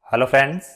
Hello friends,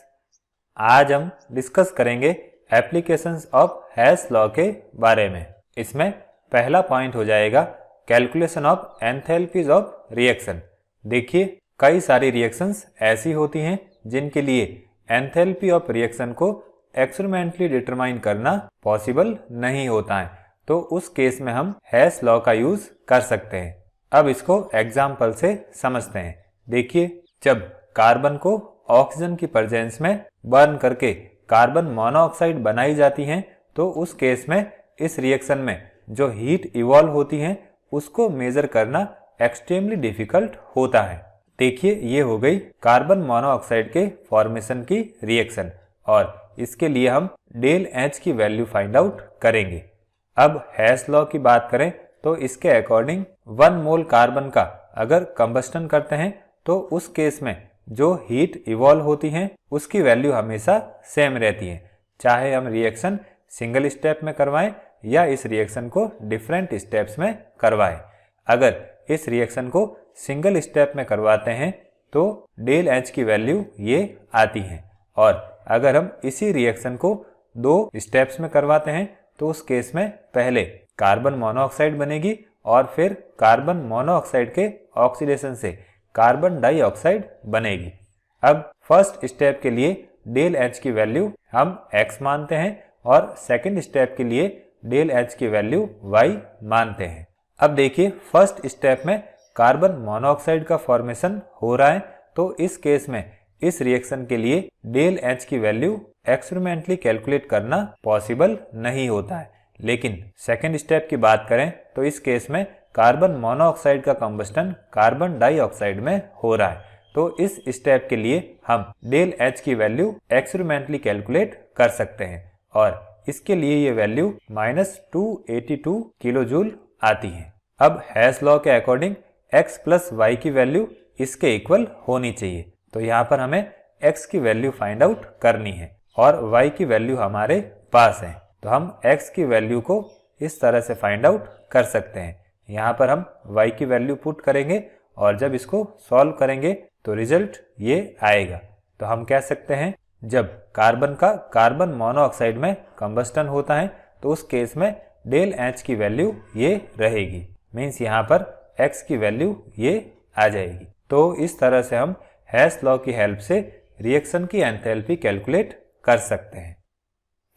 आज हम discuss करेंगे एप्लीकेशंस ऑफ हेस लॉ के बारे में। इसमें पहला पॉइंट हो जाएगा calculation of enthalpies of reaction. देखिए, कई सारी रिएक्शंस ऐसी होती हैं जिनके लिए एंथैल्पी ऑफ रिएक्शन को एक्सपेरिमेंटली डिटरमाइन करना पॉसिबल नहीं होता है, तो उस केस में हम हेस लॉ का यूज कर सकते हैं। अब इसको एग्जाम्पल से समझते हैं। देखिए, जब कार्बन को ऑक्सीजन की प्रेजेंस में बर्न करके कार्बन मोनोऑक्साइड बनाई जाती है, तो उस केस में इस रिएक्शन में जो हीट इवॉल्व होती है उसको मेजर करना एक्सट्रीमली डिफिकल्ट होता है। देखिए, ये हो गई कार्बन मोनोऑक्साइड के फॉर्मेशन की रिएक्शन और इसके लिए हम डेल एच की वैल्यू फाइंड आउट करेंगे। अब हेस लॉ की बात करें तो इसके अकॉर्डिंग 1 मोल कार्बन का अगर कंबस्टन करते हैं तो उस केस में जो हीट इवॉल्व होती है उसकी वैल्यू हमेशा सेम रहती है, चाहे हम रिएक्शन सिंगल स्टेप में करवाएं या इस रिएक्शन को डिफरेंट स्टेप्स में करवाएं। अगर इस रिएक्शन को सिंगल स्टेप में करवाते हैं तो डेल एच की वैल्यू ये आती है, और अगर हम इसी रिएक्शन को 2 स्टेप्स में करवाते हैं तो उस केस में पहले कार्बन मोनोऑक्साइड बनेगी और फिर कार्बन मोनोऑक्साइड के ऑक्सीडेशन से कार्बन डाइऑक्साइड बनेगी। अब फर्स्ट स्टेप के लिए डेल एच की वैल्यू हम x मानते हैं और सेकंड स्टेप के लिए डेल एच की वैल्यू y मानते हैं। अब देखिए, फर्स्ट स्टेप में कार्बन मोनोऑक्साइड का फॉर्मेशन हो रहा है, तो इस केस में इस रिएक्शन के लिए डेल एच की वैल्यू एक्सपेरिमेंटली कैलकुलेट करना पॉसिबल नहीं होता है। लेकिन सेकंड स्टेप की बात करें तो इस केस में कार्बन मोनोऑक्साइड का कंबस्टन कार्बन डाइऑक्साइड में हो रहा है, तो इस स्टेप के लिए हम डेल एच की वैल्यू एक्सपेरिमेंटली कैलकुलेट कर सकते हैं और इसके लिए ये वैल्यू -282 किलो जूल आती है। अब हेस लॉ के अकॉर्डिंग x प्लस वाई की वैल्यू इसके इक्वल होनी चाहिए, तो यहाँ पर हमें x की वैल्यू फाइंड आउट करनी है और y की वैल्यू हमारे पास है, तो हम x की वैल्यू को इस तरह से फाइंड आउट कर सकते हैं। यहाँ पर हम y की वैल्यू पुट करेंगे और जब इसको सॉल्व करेंगे तो रिजल्ट ये आएगा। तो हम कह सकते हैं जब कार्बन का कार्बन मोनोऑक्साइड में कंबस्टन होता है तो उस केस में डेल एच की वैल्यू ये रहेगी, मीन्स यहाँ पर x की वैल्यू ये आ जाएगी। तो इस तरह से हम हेस लॉ की हेल्प से रिएक्शन की एंथैल्पी कैलकुलेट कर सकते हैं।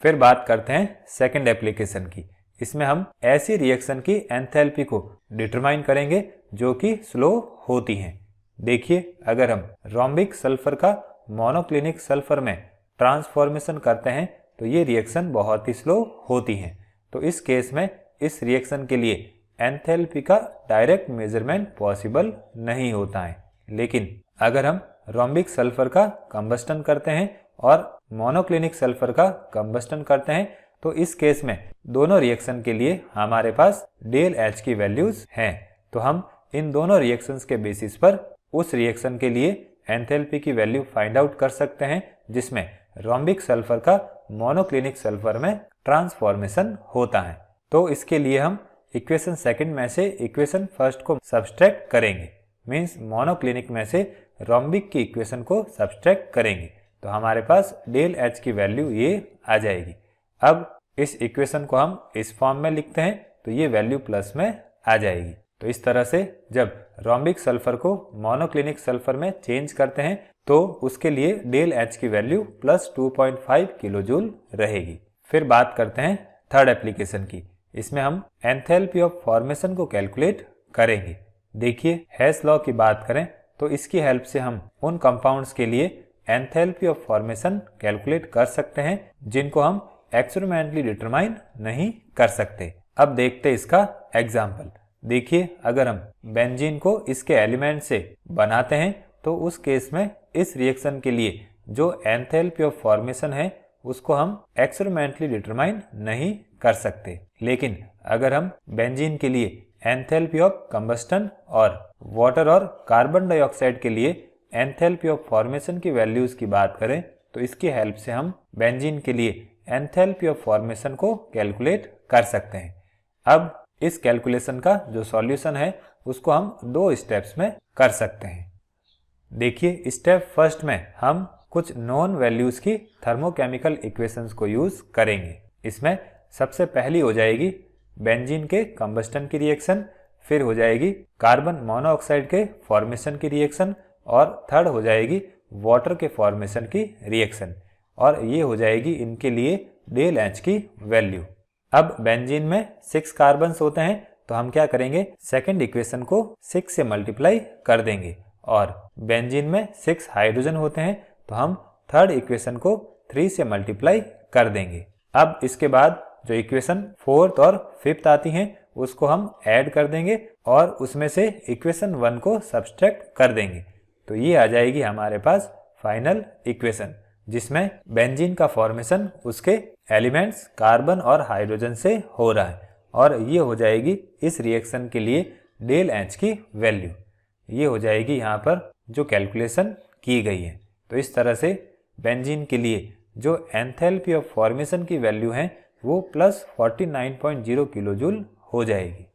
फिर बात करते हैं सेकंड एप्लीकेशन की। इसमें हम ऐसी रिएक्शन की एंथैल्पी को डिटरमाइन करेंगे जो कि स्लो होती हैं। देखिए, अगर हम रोम्बिक सल्फर का मोनोक्लिनिक सल्फर में ट्रांसफॉर्मेशन करते हैं तो ये रिएक्शन बहुत ही स्लो होती हैं, तो इस केस में इस रिएक्शन के लिए एंथैल्पी का डायरेक्ट मेजरमेंट पॉसिबल नहीं होता है। लेकिन अगर हम रोम्बिक सल्फर का कंबस्टन करते हैं और मोनोक्लिनिक सल्फर का कंबस्टन करते हैं तो इस केस में दोनों रिएक्शन के लिए हमारे पास डेल एच की वैल्यूज हैं, तो हम इन दोनों रिएक्शंस के बेसिस पर उस रिएक्शन के लिए एंथैल्पी की वैल्यू फाइंड आउट कर सकते हैं जिसमें रोम्बिक सल्फर का मोनोक्लिनिक सल्फर में ट्रांसफॉर्मेशन होता है। तो इसके लिए हम इक्वेशन सेकंड में से इक्वेशन फर्स्ट को सब्सट्रैक्ट करेंगे, मीन्स मोनोक्लिनिक में से रोम्बिक की इक्वेशन को सब्सट्रैक्ट करेंगे, तो हमारे पास डेल एच की वैल्यू ये आ जाएगी। अब इस इक्वेशन को हम इस फॉर्म में लिखते हैं तो ये वैल्यू प्लस में आ जाएगी। तो इस तरह से जब रोम्बिक सल्फर को मोनोक्लिनिक सल्फर में चेंज करते हैं तो उसके लिए डेल एच की वैल्यू +2.5 किलो जूल रहेगी। फिर बात करते हैं थर्ड एप्लीकेशन की। इसमें हम एंथैल्पी ऑफ फॉर्मेशन को कैलकुलेट करेंगे। देखिए, हेस लॉ की बात करें तो इसकी हेल्प से हम उन कंपाउंड्स के लिए एंथैल्पी ऑफ फॉर्मेशन कैलकुलेट कर सकते हैं जिनको हम एक्सपेरिमेंटली डिटरमाइन नहीं कर सकते। अब देखते हैं इसका एग्जाम्पल। देखिए, अगर हम बेंजीन को इसके एलिमेंट से बनाते हैं तो उस केस में इस रिएक्शन के लिए जो एंथैल्पी ऑफ फॉर्मेशन है उसको हम एक्सपेरिमेंटली डिटरमाइन नहीं कर सकते। लेकिन अगर हम बेंजीन के लिए एंथैल्पी ऑफ कंबस्टन और वाटर और कार्बन डाइऑक्साइड के लिए एंथैल्पी ऑफ फॉर्मेशन की वैल्यूज की बात करें तो इसकी हेल्प से हम बेंजीन के लिए एंथैल्पी ऑफ फॉर्मेशन को कैलकुलेट कर सकते हैं। अब इस कैलकुलेशन का जो सॉल्यूशन है उसको हम 2 स्टेप्स में कर सकते हैं। देखिए, स्टेप फर्स्ट में हम कुछ नॉन वैल्यूज़ की थर्मोकेमिकल इक्वेशंस को यूज़ करेंगे। इसमें सबसे पहली हो जाएगी बेंजीन के कंबस्टन की रिएक्शन, फिर हो जाएगी कार्बन मोनोऑक्साइड के फॉर्मेशन की रिएक्शन, और थर्ड हो जाएगी वाटर के फॉर्मेशन की रिएक्शन, और ये हो जाएगी इनके लिए डेल एच की वैल्यू। अब बेंजीन में 6 कार्बन्स होते हैं, तो हम क्या करेंगे, सेकंड इक्वेशन को 6 से मल्टीप्लाई कर देंगे, और बेंजीन में 6 हाइड्रोजन होते हैं, तो हम थर्ड इक्वेशन को 3 से मल्टीप्लाई कर देंगे। अब इसके बाद जो इक्वेशन फोर्थ और फिफ्थ आती हैं उसको हम ऐड कर देंगे और उसमें से इक्वेशन 1 को सब्सट्रैक्ट कर देंगे। तो ये आ जाएगी हमारे पास फाइनल इक्वेशन, जिसमें बेंजीन का फॉर्मेशन उसके एलिमेंट्स कार्बन और हाइड्रोजन से हो रहा है, और ये हो जाएगी इस रिएक्शन के लिए डेल एच की वैल्यू। ये हो जाएगी यहाँ पर जो कैलकुलेशन की गई है। तो इस तरह से बेंजीन के लिए जो एंथैल्पी ऑफ फॉर्मेशन की वैल्यू है वो +49.0 किलो जूल हो जाएगी।